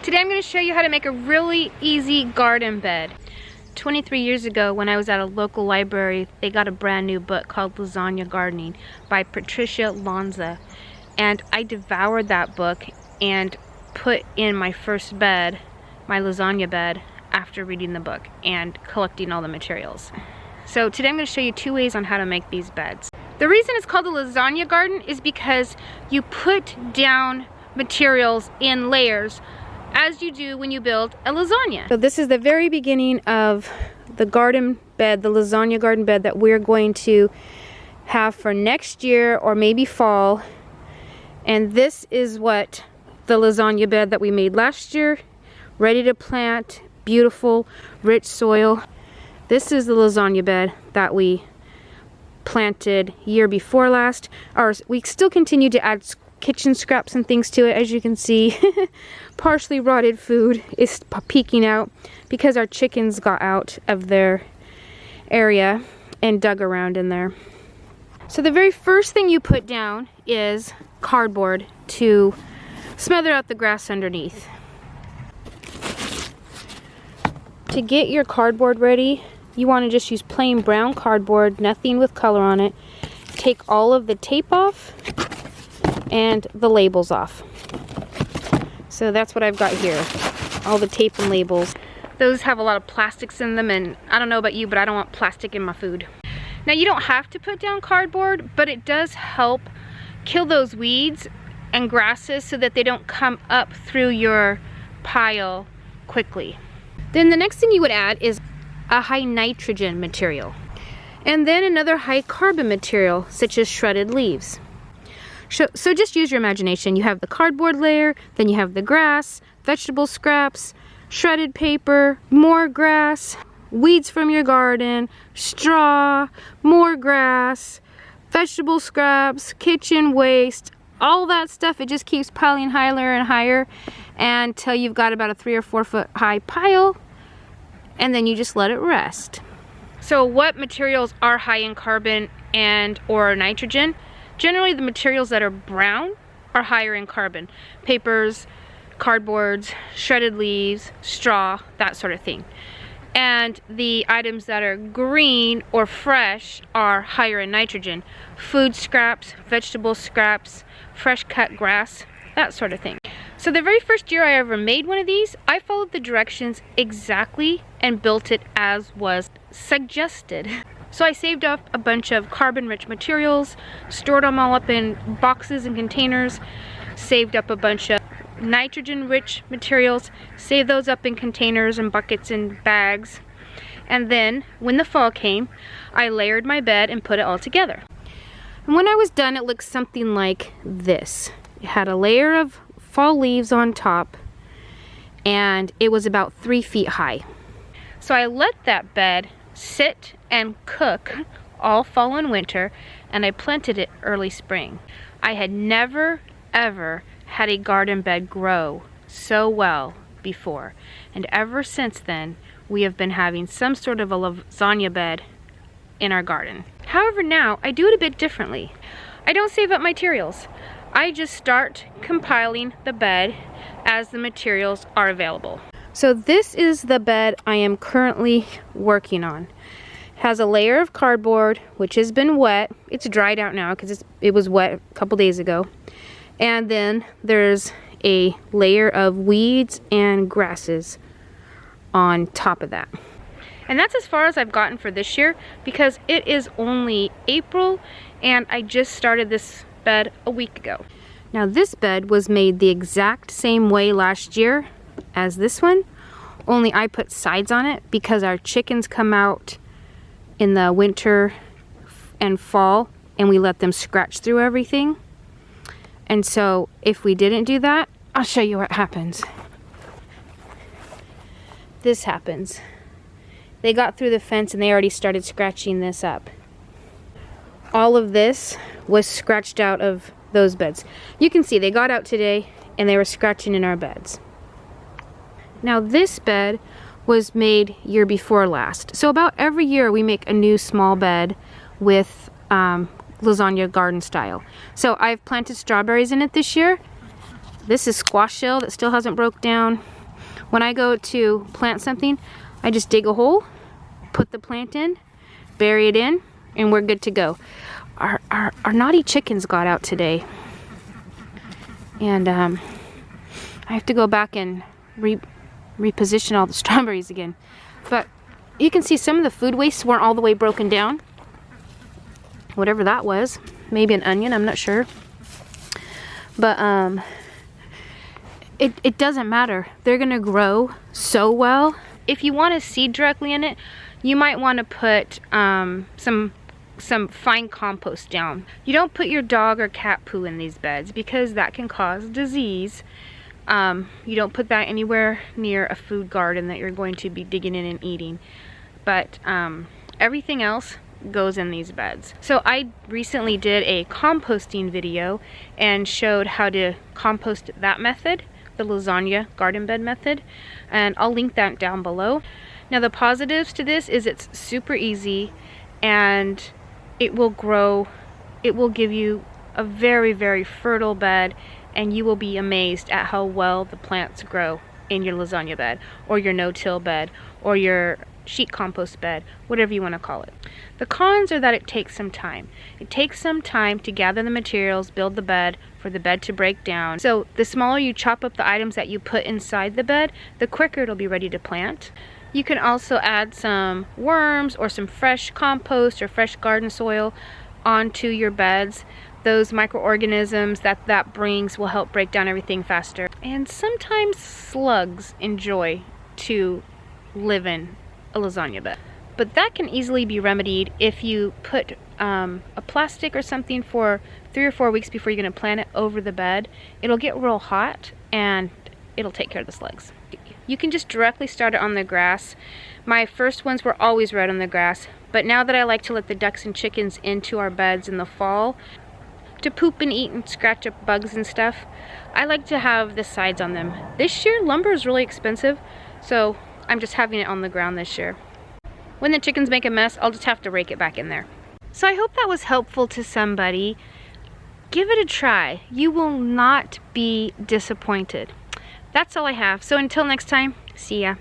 Today I'm going to show you how to make a really easy garden bed. 23 years ago when I was at a local library, they got a brand new book called Lasagna Gardening by Patricia Lanza. And I devoured that book and put in my first bed, my lasagna bed, after reading the book and collecting all the materials. So today I'm going to show you two ways on how to make these beds. The reason it's called a lasagna garden is because you put down materials in layers as you do when you build a lasagna. So this is the very beginning of the garden bed, the lasagna garden bed that we're going to have for next year or maybe fall. And this is what the lasagna bed that we made last year, ready to plant, beautiful, rich soil. This is the lasagna bed that we planted year before last. We still continue to add kitchen scraps and things to it. As you can see, partially rotted food is peeking out because our chickens got out of their area and dug around in there. So the very first thing you put down is cardboard to smother out the grass underneath. To get your cardboard ready, you want to just use plain brown cardboard, nothing with color on it. Take all of the tape off and the labels off. So that's what I've got here, all the tape and labels. Those have a lot of plastics in them, and I don't know about you, but I don't want plastic in my food. Now you don't have to put down cardboard, but it does help kill those weeds and grasses so that they don't come up through your pile quickly. Then the next thing you would add is a high nitrogen material, and then another high carbon material such as shredded leaves. So just use your imagination. You have the cardboard layer, then you have the grass, vegetable scraps, shredded paper, more grass, weeds from your garden, straw, more grass, vegetable scraps, kitchen waste, all that stuff. It just keeps piling higher and higher until you've got about a 3 or 4 foot high pile, and then you just let it rest. So what materials are high in carbon and or nitrogen? Generally, the materials that are brown are higher in carbon. Papers, cardboards, shredded leaves, straw, that sort of thing. And the items that are green or fresh are higher in nitrogen. Food scraps, vegetable scraps, fresh cut grass, that sort of thing. So the very first year I ever made one of these, I followed the directions exactly and built it as was suggested. So I saved up a bunch of carbon-rich materials, stored them all up in boxes and containers, saved up a bunch of nitrogen-rich materials, saved those up in containers and buckets and bags. And then, when the fall came, I layered my bed and put it all together. And when I was done, it looked something like this. It had a layer of fall leaves on top, and it was about 3 feet high. So I let that bed sit and cook all fall and winter, and I planted it early spring. I had never ever had a garden bed grow so well before, and ever since then we have been having some sort of a lasagna bed in our garden. However, now I do it a bit differently. I don't save up materials. I just start compiling the bed as the materials are available. So this is the bed I am currently working on. It has a layer of cardboard which has been wet. It's dried out now because it was wet a couple days ago. And then there's a layer of weeds and grasses on top of that. And that's as far as I've gotten for this year because it is only April and I just started this bed a week ago. Now this bed was made the exact same way last year as this one, only I put sides on it because our chickens come out in the winter and fall and we let them scratch through everything. And so if we didn't do that, I'll show you what happens. This happens. They got through the fence and they already started scratching this up. All of this was scratched out of those beds. You can see they got out today and they were scratching in our beds. Now this bed was made year before last. So about every year we make a new small bed with lasagna garden style. So I've planted strawberries in it this year. This is squash shell that still hasn't broke down. When I go to plant something, I just dig a hole, put the plant in, bury it in, and we're good to go. Our naughty chickens got out today. And I have to go back and reposition all the strawberries again. But you can see some of the food wastes weren't all the way broken down. Whatever that was. Maybe an onion, I'm not sure. But it doesn't matter. They're gonna grow so well. If you want to seed directly in it, you might want to put some fine compost down. You don't put your dog or cat poo in these beds because that can cause disease. You don't put that anywhere near a food garden that you're going to be digging in and eating. But everything else goes in these beds. So I recently did a composting video and showed how to compost that method, the Lasagna Garden bed method, and I'll link that down below. Now the positives to this is it's super easy and it will grow. It will give you a very, very fertile bed, and you will be amazed at how well the plants grow in your lasagna bed or your no-till bed or your sheet compost bed, whatever you want to call it. The cons are that it takes some time. It takes some time to gather the materials, build the bed, for the bed to break down. So the smaller you chop up the items that you put inside the bed, the quicker it'll be ready to plant. You can also add some worms or some fresh compost or fresh garden soil onto your beds. Those microorganisms that brings will help break down everything faster. And sometimes slugs enjoy to live in a lasagna bed. But that can easily be remedied if you put a plastic or something for 3 or 4 weeks before you're going to plant it over the bed. It'll get real hot and it'll take care of the slugs. You can just directly start it on the grass. My first ones were always right on the grass, but now that I like to let the ducks and chickens into our beds in the fall to poop and eat and scratch up bugs and stuff, I like to have the sides on them. This year lumber is really expensive, so I'm just having it on the ground this year. When the chickens make a mess, I'll just have to rake it back in there. So I hope that was helpful to somebody. Give it a try. You will not be disappointed. That's all I have. So until next time, see ya.